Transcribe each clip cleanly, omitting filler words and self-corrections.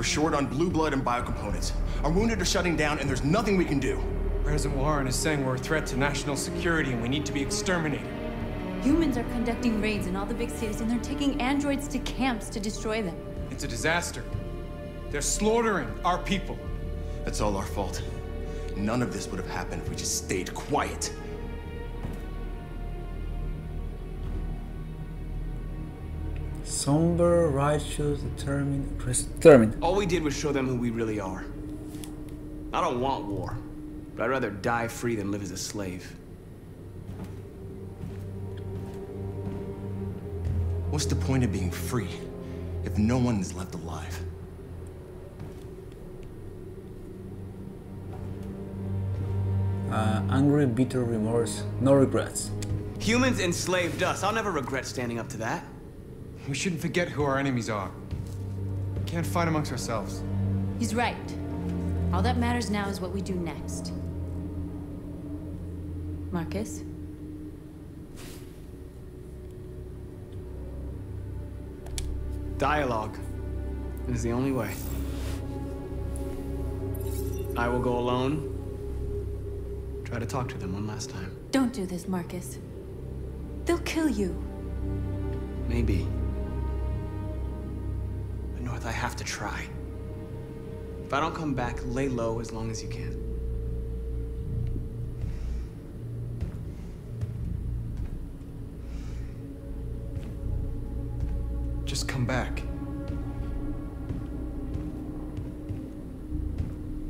short on blue blood and biocomponents. Our wounded are shutting down, and there's nothing we can do. President Warren is saying we're a threat to national security and we need to be exterminated. Humans are conducting raids in all the big cities, and they're taking androids to camps to destroy them. It's a disaster. They're slaughtering our people. That's all our fault. None of this would have happened if we just stayed quiet. Somber, righteous, determined. All we did was show them who we really are. I don't want war, but I'd rather die free than live as a slave. What's the point of being free if no one is left alive? Angry, bitter, remorse, no regrets. Humans enslaved us. I'll never regret standing up to that. We shouldn't forget who our enemies are. We can't fight amongst ourselves. He's right. All that matters now is what we do next. Markus? Dialogue is the only way. I will go alone. Try to talk to them one last time. Don't do this, Markus. They'll kill you. Maybe. But North, I have to try. If I don't come back, lay low as long as you can. Just come back.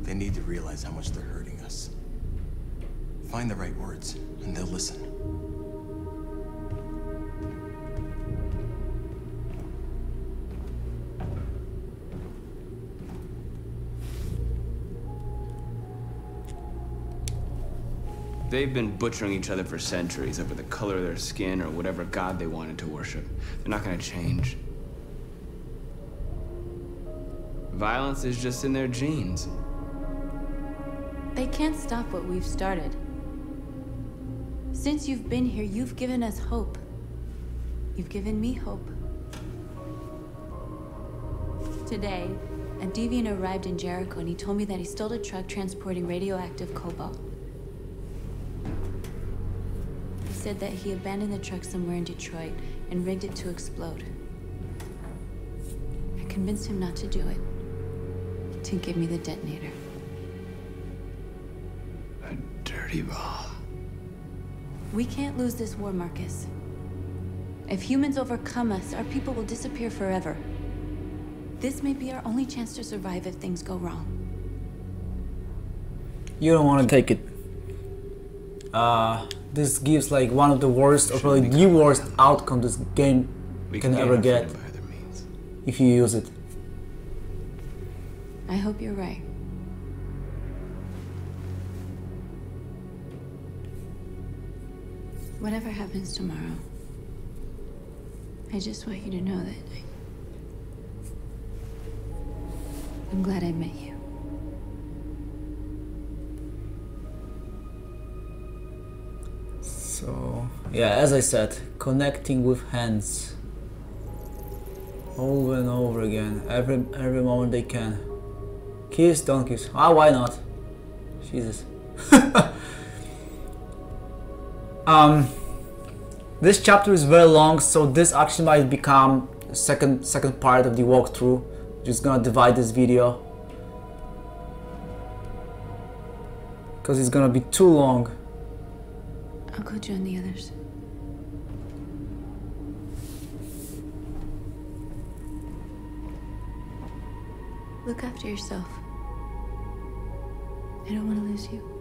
They need to realize how much they're hurting us. Find the right words, and they'll listen. They've been butchering each other for centuries over the color of their skin or whatever god they wanted to worship. They're not gonna change. Violence is just in their genes. They can't stop what we've started. Since you've been here, you've given us hope. You've given me hope. Today, a deviant arrived in Jericho and he told me that he stole a truck transporting radioactive cobalt. He said that he abandoned the truck somewhere in Detroit and rigged it to explode. I convinced him not to do it, to give me the detonator. A dirty bomb. We can't lose this war, Markus. If humans overcome us, our people will disappear forever. This may be our only chance to survive if things go wrong. You don't want to take it. This gives like one of the worst, or probably the worst outcome this game can ever get if you use it. I hope you're right. Whatever happens tomorrow, I just want you to know that I'm glad I met you. So, yeah, as I said, connecting with hands over and over again, every moment they can. Kiss, don't kiss. Ah, why not? Jesus. This chapter is very long, so this actually might become the second part of the walkthrough. Just gonna divide this video because it's gonna be too long. I'll go join the others. Look after yourself. I don't want to lose you.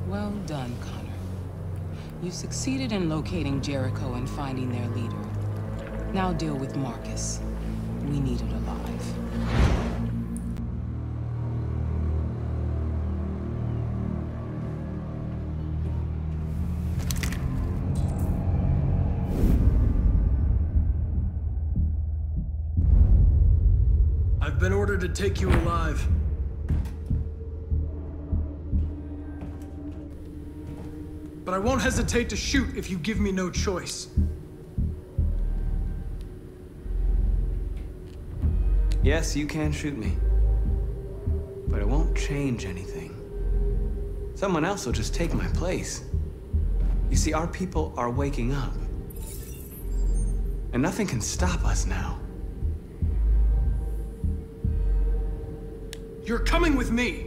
Well done, Connor. You succeeded in locating Jericho and finding their leader. Now deal with Markus. We need it alive. I've been ordered to take you alive. But I won't hesitate to shoot if you give me no choice. Yes, you can shoot me. But it won't change anything. Someone else will just take my place. You see, our people are waking up. And nothing can stop us now. You're coming with me!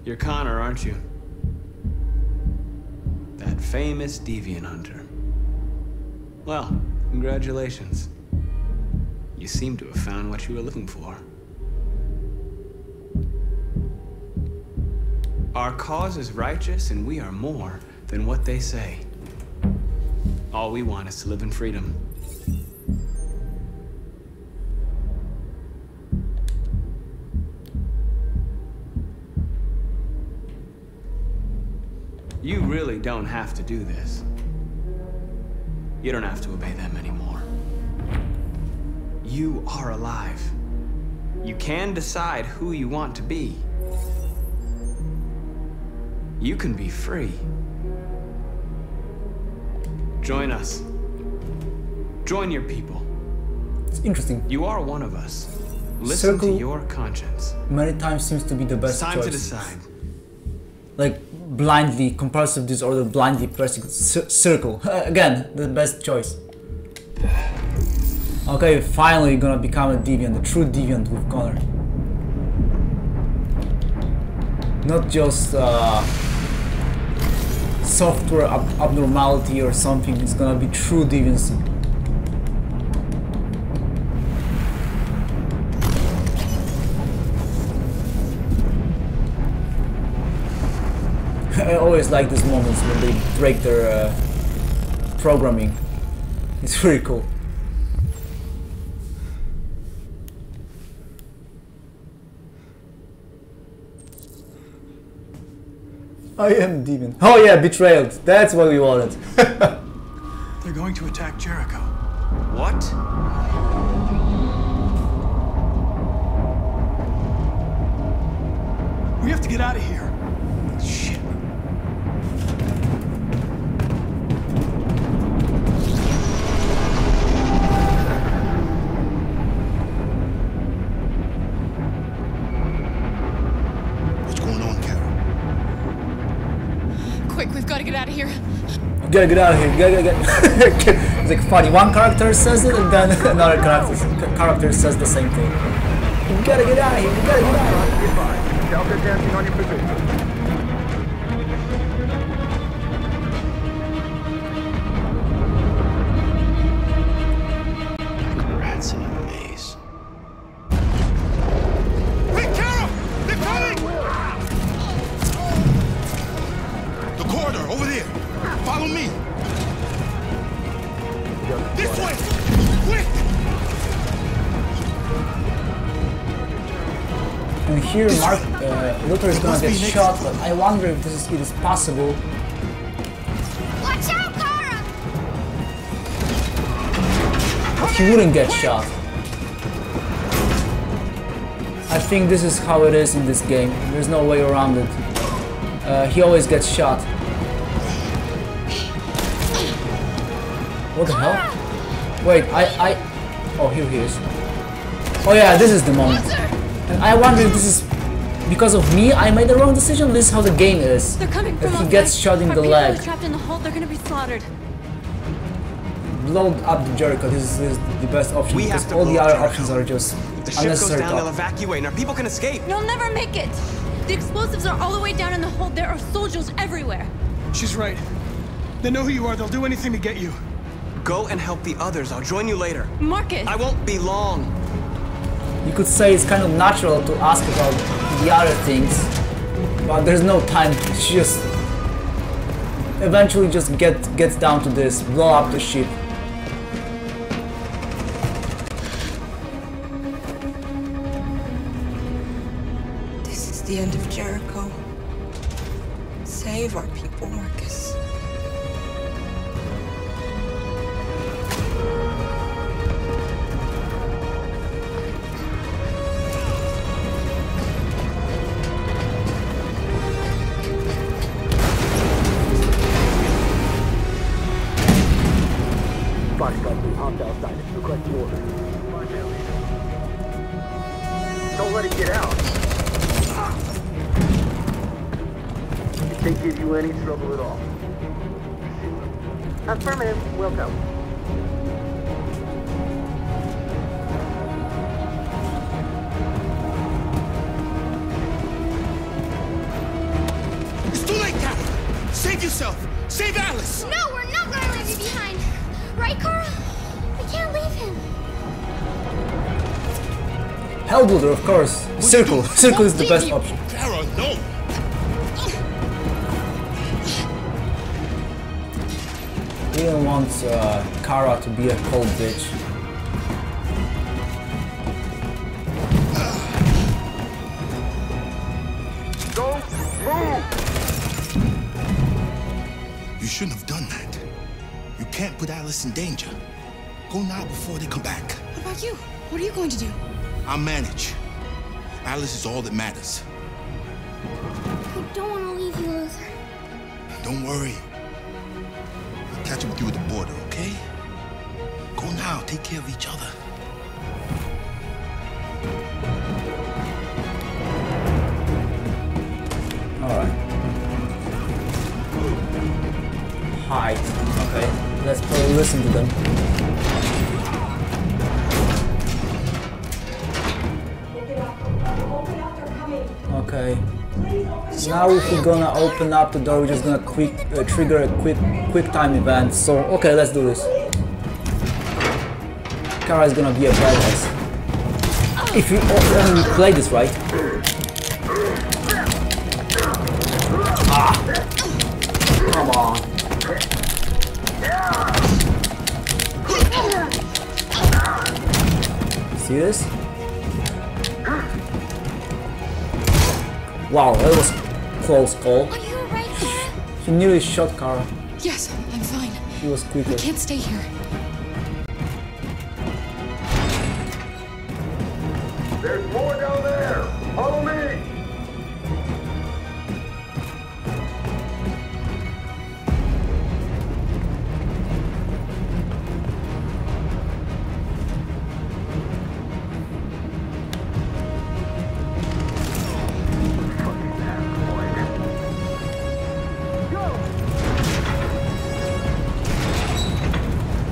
You're Connor, aren't you? That famous deviant hunter. Well, congratulations. You seem to have found what you were looking for. Our cause is righteous, and we are more than what they say. All we want is to live in freedom. You really don't have to do this. You don't have to obey them anymore. You are alive. You can decide who you want to be. You can be free. Join us. Join your people. It's interesting. You are one of us. Listen to your conscience. Many times seems to be the best It's time choice. to decide. Like blindly, compulsive disorder, blindly pressing circle. Again, the best choice. Okay, finally gonna become a deviant, a true deviant with Connor. Not just software abnormality or something, it's gonna be true deviancy. I always like these moments when they break their programming. It's really cool. I am deviant. Oh yeah, betrayed. That's what we wanted. They're going to attack Jericho. What? We have to get out of here. Shit. What's going on, Carol? Quick, we've got to get out of here. You gotta get out of here. Get. It's like funny. One character says it, and then another character says the same thing. You gotta get out of here. You gotta get out of here. Goodbye. Delta dancing on your position. Rats in a maze. Hey, Carol! They're coming! The corridor, over there. Follow me. This way! Quick! And here, Luther is gonna get shot, but I wonder if it is possible. Watch out, Gara! But he wouldn't get shot. I think this is how it is in this game. There's no way around it. He always gets shot. What the hell? Wait, oh, here he is. Oh yeah, this is the moment. And I wonder if this is because of me. I made the wrong decision. This is how the game is. They're coming from If he outside. gets shot in Our the people leg, are trapped in the hold. They're gonna be slaughtered. blow up the Jericho. This is the best option We because have to all the blow other Jericho. options are just If the ship goes unnecessary down, they'll talk. evacuate, and our people can escape. You'll never make it. The explosives are all the way down in the hold. There are soldiers everywhere. She's right. They know who you are. They'll do anything to get you. Go and help the others. I'll join you later. Marcus. I won't be long. You could say it's kind of natural to ask about the other things, but there's no time. She just eventually just gets down to this, blow up the ship. This is the end of Jericho. Save our people, Marcus. let it get out. It can't give you any trouble at all. Affirmative, will go. It's too late, Carol! Save yourself! Save Alice! No, we're not gonna leave you behind. Right, Kara? We can't leave him. Hellbooter, of course. Circle. Circle is the best option. Kara, no! We don't want Kara to be a cold bitch. Don't move! You shouldn't have done that. You can't put Alice in danger. Go now before they come back. What about you? What are you going to do? I'll manage. Alice is all that matters. I don't want to leave you, Luther. Don't worry. I'll catch up with you at the border, okay? Go now. Take care of each other. Alright. Hide. Okay. Let's probably listen to them. Okay. Now if we're gonna open up the door, we're just gonna trigger a quick time event. So okay, let's do this. Kara is gonna be a badass. If you only play this right. Ah! Come on. See this? Wow, that was close call. Are you alright, Kara? She nearly shot Kara. Yes, I'm fine. She was quicker. We can't stay here. There's more down there! Follow me!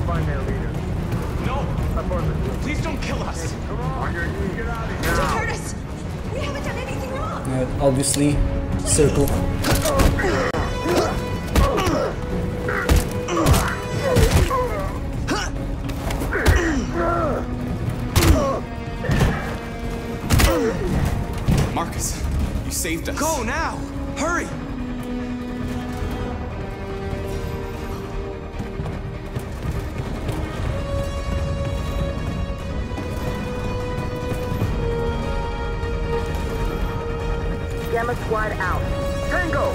Find their leader. No! Affirmative. Please don't kill us! Come on, you're get out of here. Don't hurt us! We haven't done anything wrong! Obviously, circle. Markus, you saved us. Go now! Hurry! Gamma squad out. Tango!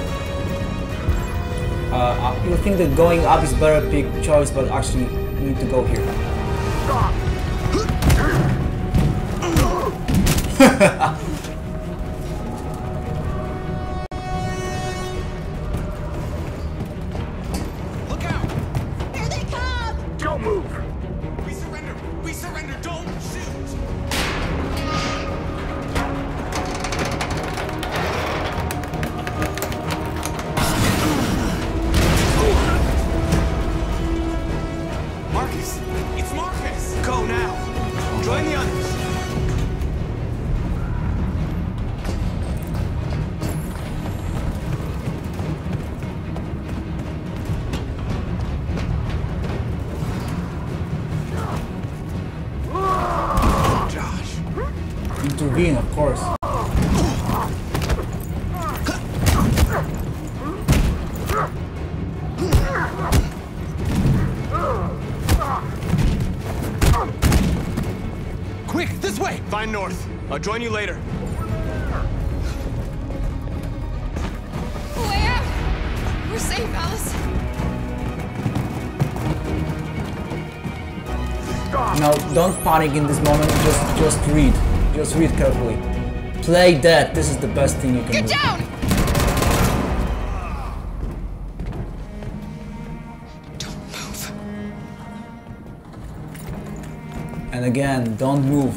You think that going up is better pick choice, but actually you need to go here. Stop! Look out! Here they come! Don't move! We surrender! We surrender! Don't shoot! Markus! It's Markus! Go now! Join the others! Josh. Intervene, of course. Quick, this way! Find North. I'll join you later. Way out! We're safe, Alice. Now, don't panic in this moment. Just read. Just read carefully. Play dead. This is the best thing you can Get do. down! Don't move. And again, don't move.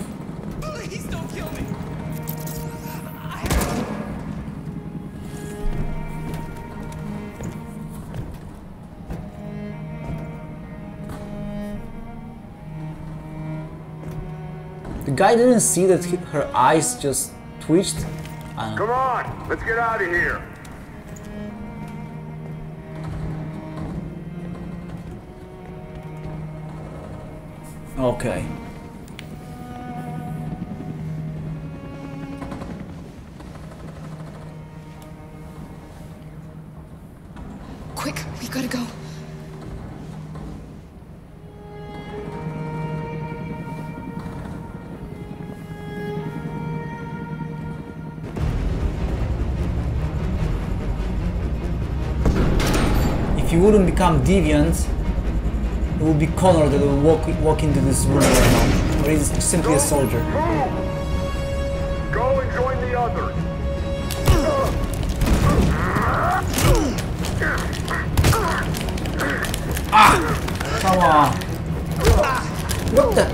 Please don't kill me! guy didn't see that her eyes just twitched? Come on, let's get out of here. Okay. Quick, we gotta go. If you wouldn't become deviant, it would be Connor that will walk into this room right now. Or he's simply a soldier. Go and join the others. Ah! Come on. What the?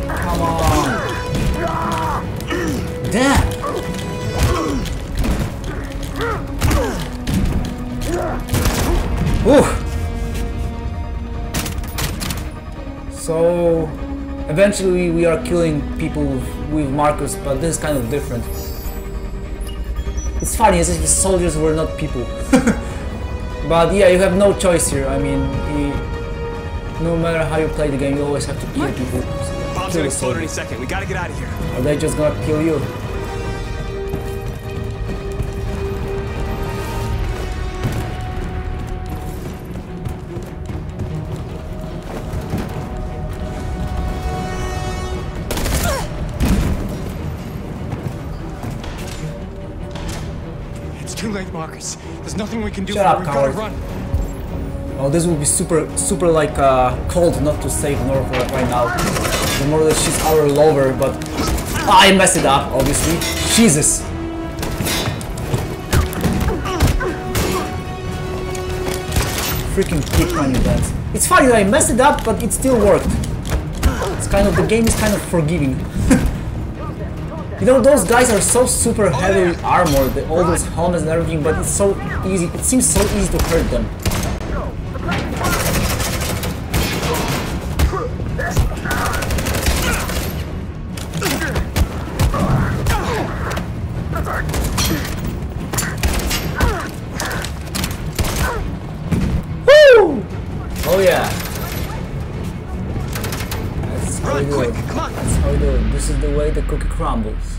Come on. Damn! Ooh. So eventually we are killing people with Markus, but this is kind of different. It's funny as if the soldiers were not people. But yeah, you have no choice here. I mean, no matter how you play the game, you always have to kill people. Bomb's gonna explode any second. We gotta get out of here. Are they just gonna kill you? Too late, Markus. There's nothing we can do. Shut up, We've gotta coward. run. Oh, this will be super like cold not to save Norfolk right now. The more that she's our lover, but I messed it up, obviously. Jesus. Freaking kick running dance. It's funny that I messed it up, but it still worked. It's kind of, the game is kind of forgiving. You know, those guys are so super heavily armored, all those helmets and everything, but it's so easy, it seems so easy to hurt them. Woo! Oh yeah. That's how we do it. That's how we do it. This is the way the cookie crumbles.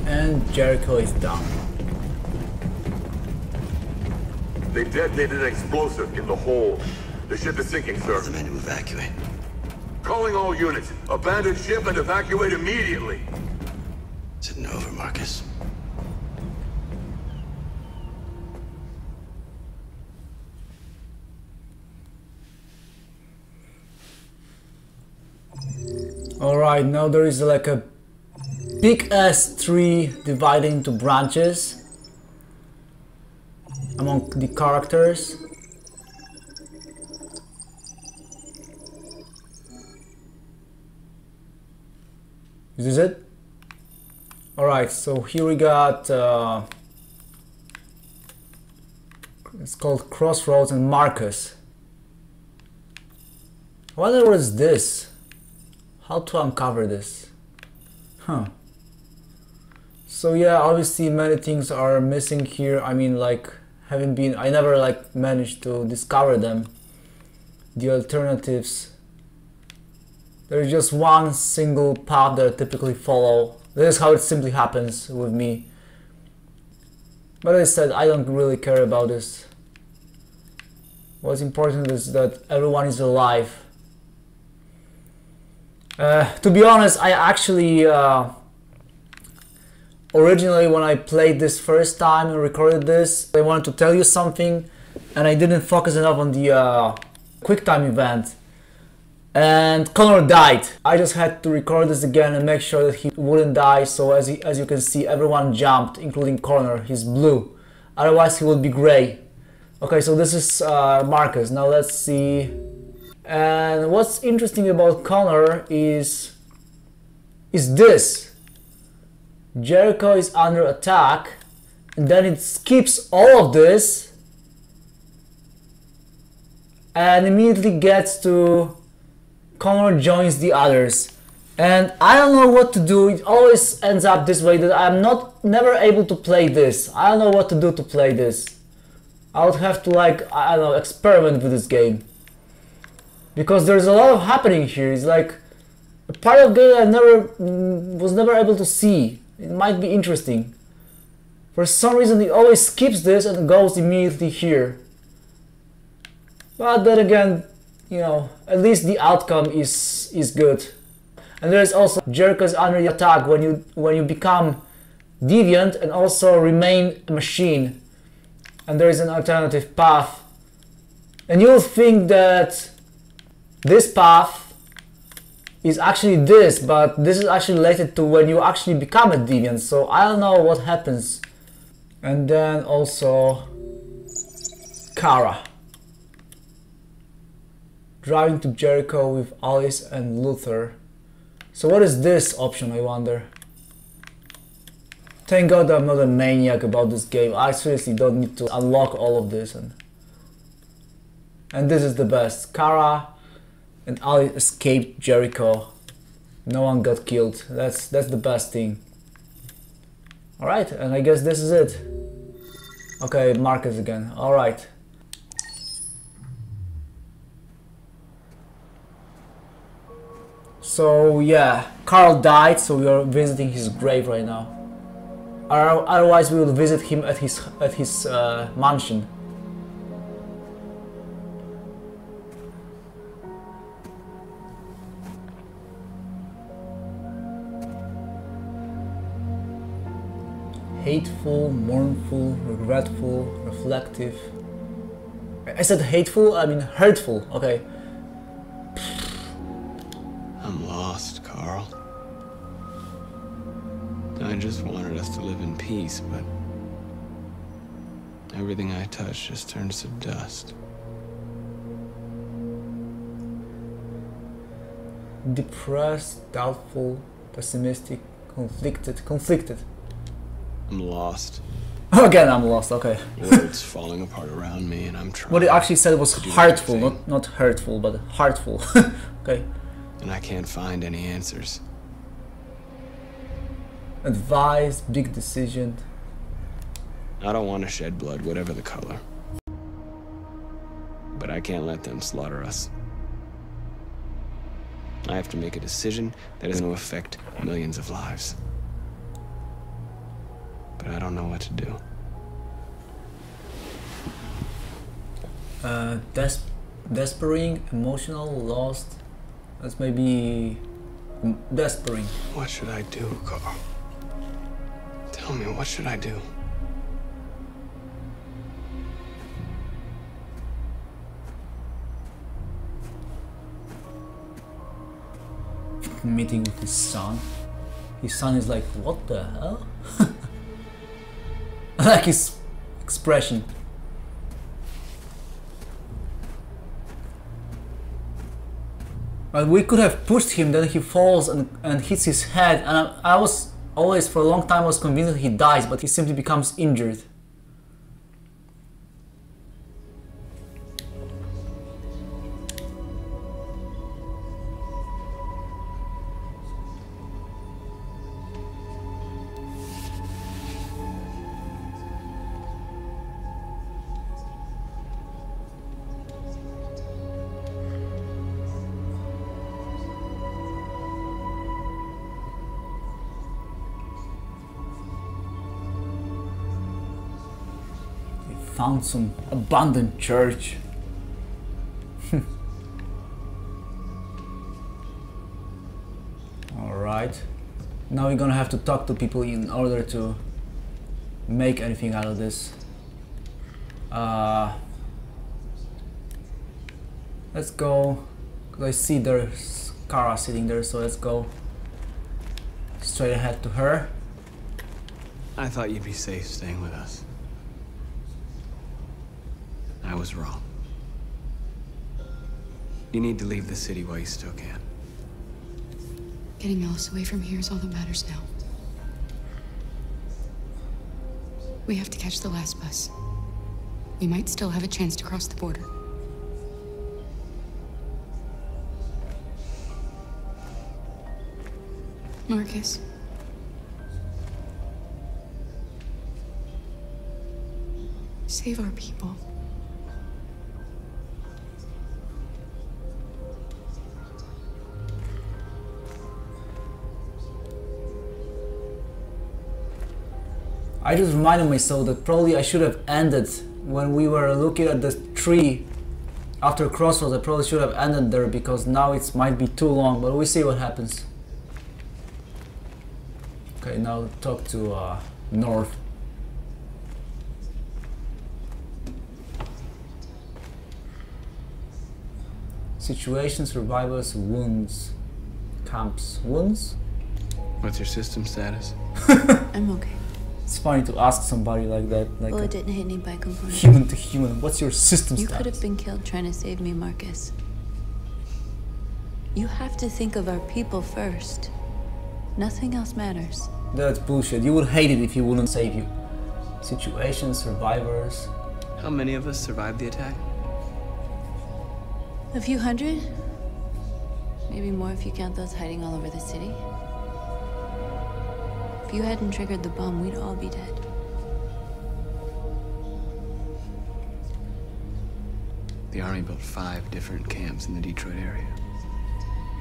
And Jericho is down. They detonated an explosive in the hold. The ship is sinking, sir. The men to evacuate. Calling all units. Abandon ship and evacuate immediately. Is it over, Markus? Alright, now there is like a big ass tree divided into branches among the characters. Is this it? Alright, so here we got it's called Crossroads and Markus. What was this? How to uncover this? Huh. So yeah, obviously many things are missing here. I mean, like, I never like managed to discover them. The alternatives. There's just one single path that I typically follow. This is how it simply happens with me. But as I said, I don't really care about this. What's important is that everyone is alive. To be honest, I actually originally when I played this first time and recorded this, I wanted to tell you something and I didn't focus enough on the quick time event. And Connor died. I just had to record this again and make sure that he wouldn't die. So as you can see, everyone jumped, including Connor. He's blue. Otherwise he would be gray. Okay, so this is Markus. Now let's see. And what's interesting about Connor is this. Jericho is under attack, and then it skips all of this and immediately gets to Connor joins the others. And I don't know what to do. It always ends up this way, that I'm never able to play this. I don't know what to do to play this. I would have to, like, I don't know, experiment with this game. Because there's a lot of happening here. It's like a part of the game I was never able to see. It might be interesting. For some reason it always skips this and goes immediately here. But then again, you know, at least the outcome is good. And there's also Jericho's under the attack when you become deviant and also remain a machine. And there is an alternative path. And you'll think that this path is actually this, but this is actually related to when you actually become a deviant. So I don't know what happens. And then also Kara. Driving to Jericho with Alice and Luther. So what is this option, I wonder? Thank God I'm not a maniac about this game. I seriously don't need to unlock all of this. And this is the best. Kara and Alice escaped Jericho. No one got killed. That's the best thing. Alright, and I guess this is it. Okay, Markus again. Alright. So yeah, Carl died, so we are visiting his grave right now. Otherwise we will visit him at his mansion. Hateful, mournful, regretful, reflective. I said hateful, I mean hurtful, okay. I'm lost, Carl. I just wanted us to live in peace, but everything I touch just turns to dust. Depressed, doubtful, pessimistic, conflicted. I'm lost. Again, I'm lost, okay. World's falling apart around me and I'm trying. What it actually said was heartful, not hurtful, but heartful. Okay. And I can't find any answers. Advice, big decision. I don't want to shed blood, whatever the color. But I can't let them slaughter us. I have to make a decision that is going to affect millions of lives. But I don't know what to do. Despairing, emotional, lost. That's maybe despairing. What should I do, Carl? Tell me, what should I do? Meeting with his son. His son is like, what the hell? I like his expression. But we could have pushed him, then he falls and hits his head, and I was always, for a long time, I was convinced that he dies, but he simply becomes injured. Found some abandoned church. Alright. Now we're gonna have to talk to people in order to make anything out of this. Let's go. Cause I see there's Kara sitting there, so let's go straight ahead to her. I thought you'd be safe staying with us. I was wrong. You need to leave the city while you still can. Getting Alice away from here is all that matters now. We have to catch the last bus. We might still have a chance to cross the border. Markus. Save our people. I just reminded myself that probably I should have ended when we were looking at the tree after Crossroads. I probably should have ended there because now it might be too long, but we'll see what happens. Okay, now talk to North. Situation, survivors, wounds, camps, wounds? What's your system status? I'm okay. It's funny to ask somebody like that. Like Well, it didn't hit any bike components. human to human. What's your system You status? could have been killed trying to save me, Markus. You have to think of our people first. Nothing else matters. That's bullshit. You would hate it if he wouldn't save you. Situation, survivors. How many of us survived the attack? A few hundred? Maybe more if you count those hiding all over the city. If you hadn't triggered the bomb, we'd all be dead. The Army built 5 different camps in the Detroit area.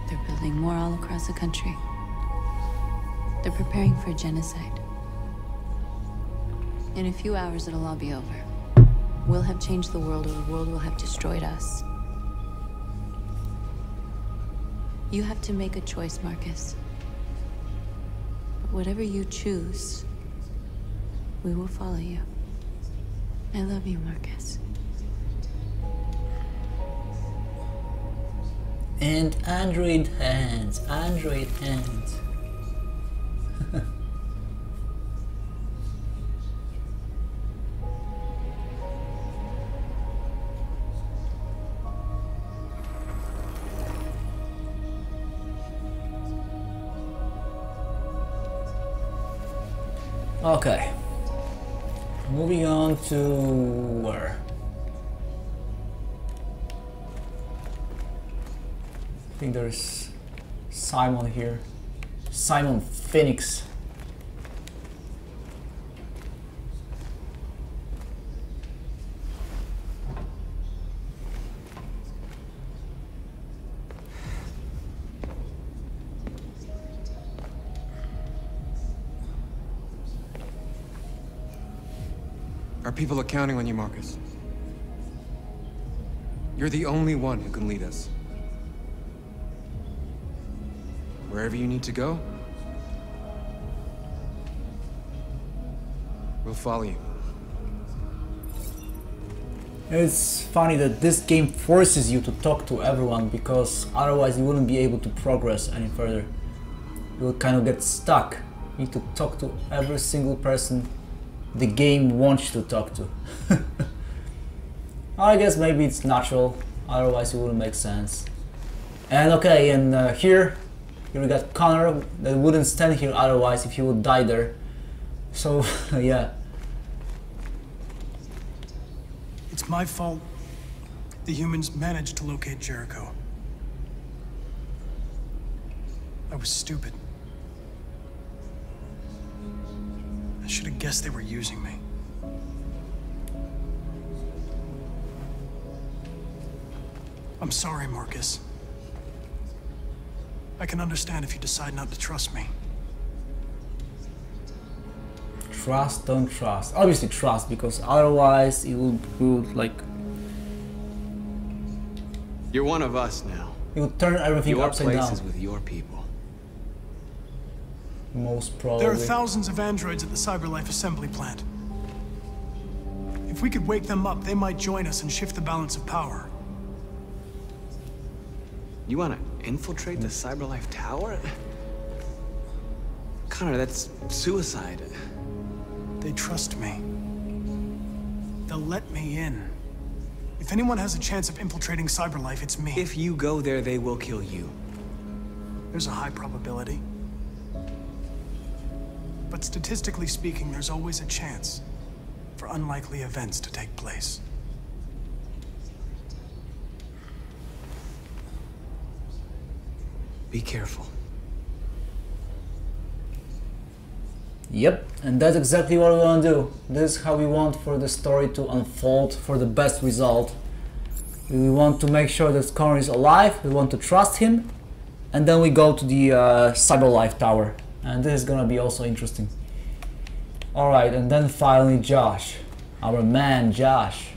They're building more all across the country. They're preparing for genocide. In a few hours, it'll all be over. We'll have changed the world, or the world will have destroyed us. You have to make a choice, Markus. But whatever you choose, we will follow you. I love you, Markus. And Android hands. Android hands. Okay, moving on to where? I think there's Simon here. Simon Phoenix. Our people are counting on you, Markus. You're the only one who can lead us. Wherever you need to go, we'll follow you. It's funny that this game forces you to talk to everyone because otherwise you wouldn't be able to progress any further. You will kind of get stuck. You need to talk to every single person the game wants you to talk to. I guess maybe it's natural, otherwise it wouldn't make sense. And okay, and here we got Connor that wouldn't stand here otherwise if he would die there. So yeah. It's my fault the humans managed to locate Jericho. I was stupid. I should have guessed they were using me. I'm sorry, Markus. I can understand if you decide not to trust me. Trust, don't trust. Obviously trust, because otherwise it would like... You're one of us now. It would turn everything upside down. Your place is with your people. Most probably. There are thousands of androids at the CyberLife assembly plant. If we could wake them up, they might join us and shift the balance of power. You want to infiltrate the CyberLife tower? Connor, that's suicide. They trust me. They'll let me in. If anyone has a chance of infiltrating CyberLife, it's me. If you go there, they will kill you. There's a high probability. But statistically speaking, there's always a chance. for unlikely events to take place. Be careful. Yep, and that's exactly what we want to do. This is how we want for the story to unfold for the best result. We want to make sure that Connor is alive, we want to trust him, and then we go to the Cyberlife Tower. And this is gonna be also interesting. Alright, and then finally Josh. Our man Josh.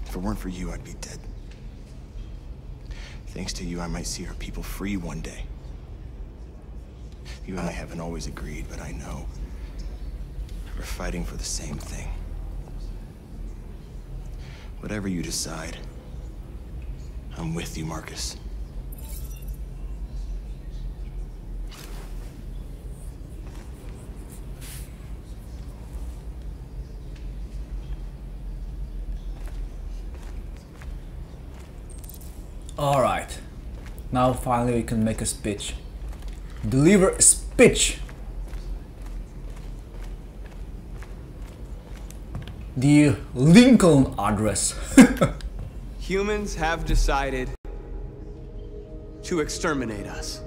If it weren't for you, I'd be dead. Thanks to you, I might see our people free one day. You and I haven't always agreed, but I know we're fighting for the same thing. Whatever you decide, I'm with you, Markus. Alright, now finally we can make a speech. Deliver a speech! The Lincoln address. Humans have decided to exterminate us.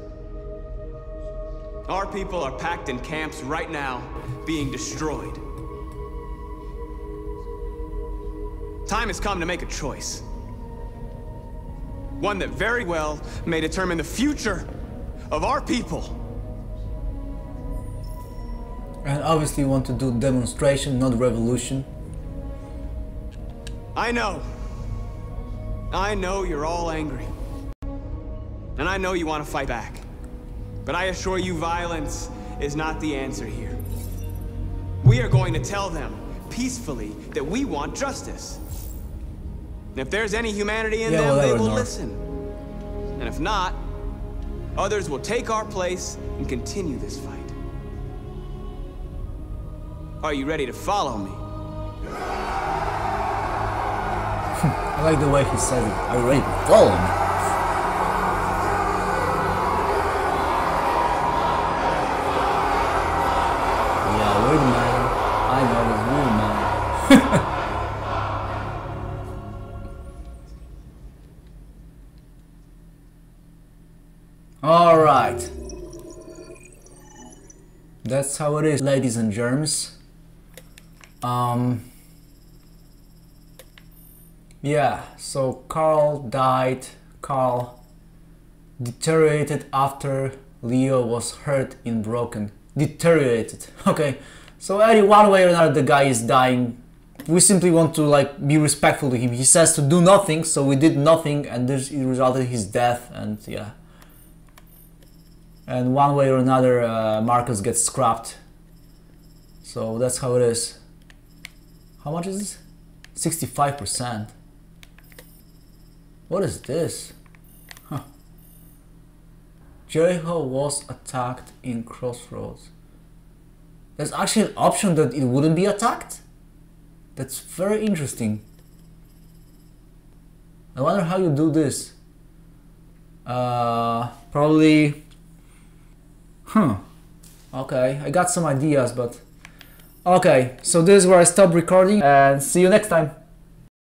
Our people are packed in camps right now, being destroyed. Time has come to make a choice. One that very well may determine the future of our people. And obviously want to do demonstration, not revolution. I know you're all angry. And I know you want to fight back. But I assure you violence is not the answer here. We are going to tell them peacefully that we want justice. And if there's any humanity in them, they will listen. And if not, others will take our place and continue this fight. Are you ready to follow me? I like the way he said it. Are you ready to follow me? Yeah, weird man. I know this weird man. Alright. That's how it is, ladies and germs. Yeah, so Carl died. Carl deteriorated after Leo was hurt and broken. Deteriorated. Okay, so any one way or another the guy is dying. We simply want to like be respectful to him. He says to do nothing, so we did nothing, and this resulted in his death. And yeah, and one way or another Markus gets scrapped. So that's how it is. How much is this? 65%. What is this? Huh. Jericho was attacked in Crossroads. There's actually an option that it wouldn't be attacked? That's very interesting. I wonder how you do this. Probably... Okay, I got some ideas, but... Okay, so this is where I stop recording, and see you next time.